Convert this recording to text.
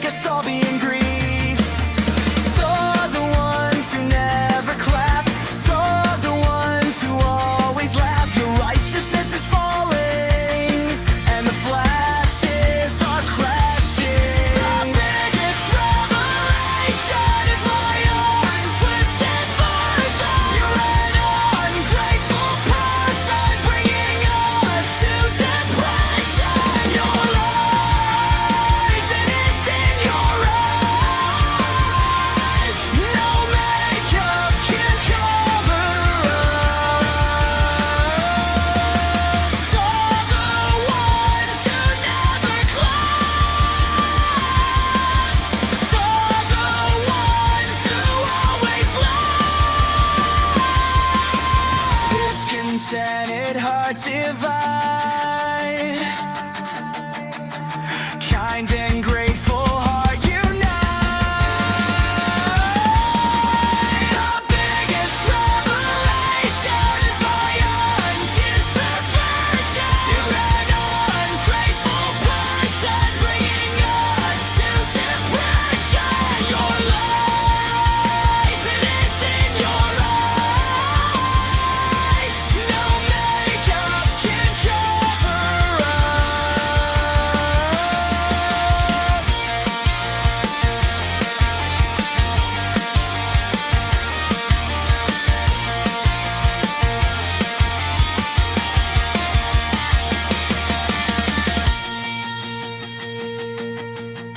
guess I'll be in grief. Saw the ones who never clap, saw the ones who always laugh. Your righteousness is falling, and the flashes are crashing. The biggest revelation is my own twisted version. You're an ungrateful person, bringing us to depression. Your lies, and it's in your eyes. No makeup can cover us. Saw the ones who never clap, saw the ones who always laugh. Discontented heart divide, kind and